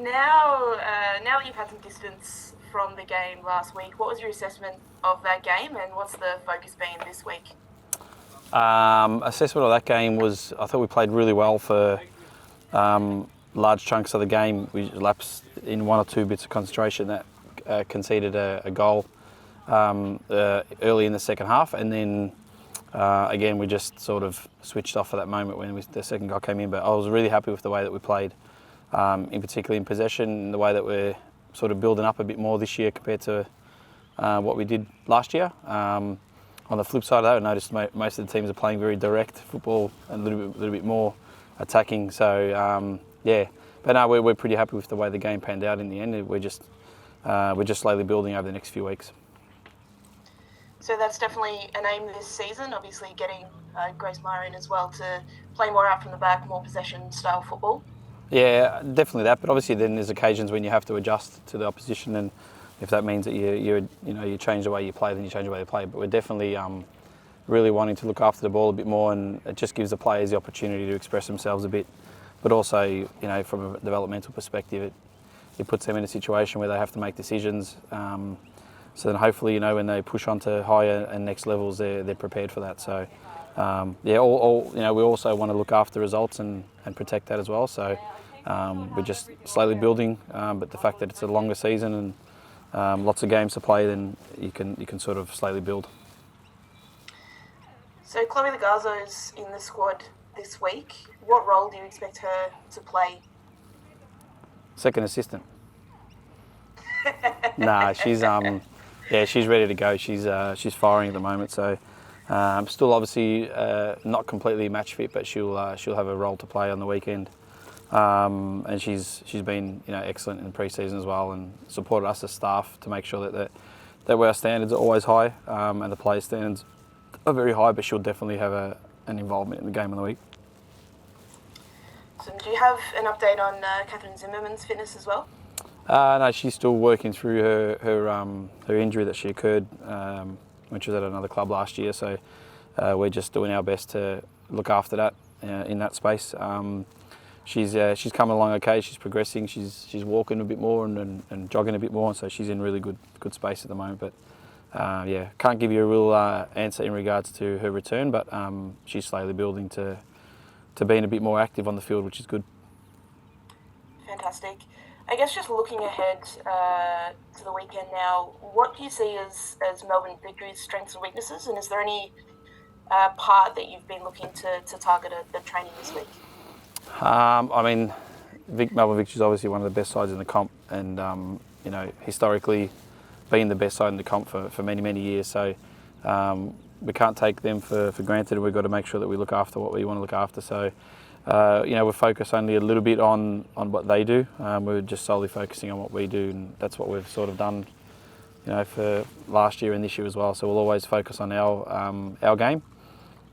now that you've had some distance from the game last week, what was your assessment of that game, and what's the focus been this week? Assessment of that game was, I thought we played really well for large chunks of the game. We lapsed in one or two bits of concentration that conceded a goal early in the second half, and then again we just sort of switched off at that moment when the second goal came in. But I was really happy with the way that we played, in particular in possession, and the way that we're sort of building up a bit more this year compared to what we did last year. On the flip side of that, I noticed most of the teams are playing very direct football and a little bit more attacking. So yeah, but no, we're pretty happy with the way the game panned out in the end. We're just slowly building over the next few weeks. So that's definitely an aim this season. Obviously, getting Grace Meyer in as well to play more out from the back, more possession style football. Yeah, definitely that. But obviously, then there's occasions when you have to adjust to the opposition, and if that means that you change the way you play, then you change the way you play. But we're definitely really wanting to look after the ball a bit more, and it just gives the players the opportunity to express themselves a bit. But also, from a developmental perspective, it puts them in a situation where they have to make decisions. So then hopefully, when they push on to higher and next levels, they're prepared for that. So yeah, we also want to look after results and protect that as well. So we're just slowly building. But the fact that it's a longer season and lots of games to play, then you can sort of slowly build. So Chloe Legarzo's in the squad this week. What role do you expect her to play? Second assistant. Nah, she's ready to go. She's firing at the moment. So still obviously not completely match fit, but she'll have a role to play on the weekend. And she's been excellent in the pre-season as well, and supported us as staff to make sure that our standards are always high, and the player standards are very high. But she'll definitely have an involvement in the game of the week. So do you have an update on Catherine Zimmerman's fitness as well? No, she's still working through her injury that she occurred when she was at another club last year. So we're just doing our best to look after that in that space. She's coming along okay. She's progressing. She's walking a bit more and jogging a bit more, and so she's in really good space at the moment. But yeah, can't give you a real answer in regards to her return. But she's slowly building to being a bit more active on the field, which is good. Fantastic. I guess just looking ahead to the weekend now, what do you see as Melbourne Victory's strengths and weaknesses, and is there any part that you've been looking to target at training this week? I mean, Melbourne Victory is obviously one of the best sides in the comp, and historically been the best side in the comp for many years. So we can't take them for granted, and we've got to make sure that we look after what we want to look after. So we're focused only a little bit on what they do. We're just solely focusing on what we do, and that's what we've sort of done, for last year and this year as well. So we'll always focus on our game,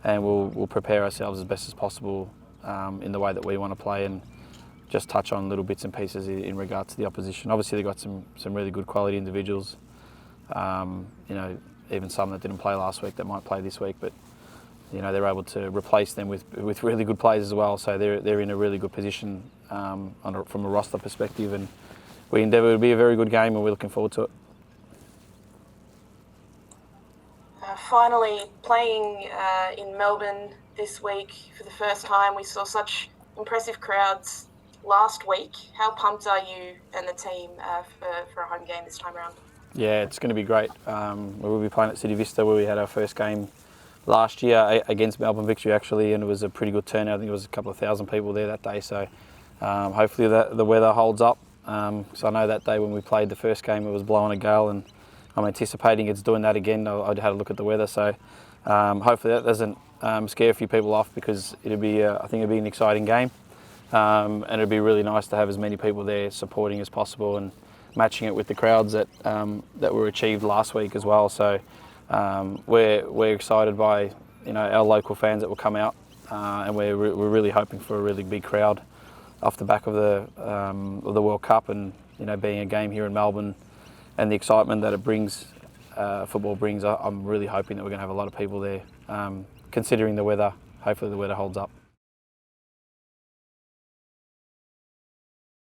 and we'll prepare ourselves as best as possible in the way that we want to play, and just touch on little bits and pieces in regards to the opposition. Obviously, they've got some really good quality individuals. Even some that didn't play last week that might play this week, but they're able to replace them with really good players as well. So they're in a really good position from a roster perspective, and we endeavour to be a very good game, and we're looking forward to it. Finally, playing in Melbourne this week for the first time, we saw such impressive crowds last week. How pumped are you and the team for a home game this time around? Yeah, it's going to be great. We'll be playing at City Vista, where we had our first game last year against Melbourne Victory actually, and it was a pretty good turnout. I think it was a couple of thousand people there that day. So hopefully the weather holds up. So I know that day when we played the first game, it was blowing a gale, and I'm anticipating it's doing that again. I had a look at the weather, so hopefully that doesn't scare a few people off, because I think it'll be an exciting game, and it'll be really nice to have as many people there supporting as possible and matching it with the crowds that were achieved last week as well. So we're excited by our local fans that will come out, and we're really hoping for a really big crowd off the back of the World Cup, and being a game here in Melbourne and the excitement that it brings, football brings. I'm really hoping that we're going to have a lot of people there. Considering the weather, hopefully the weather holds up.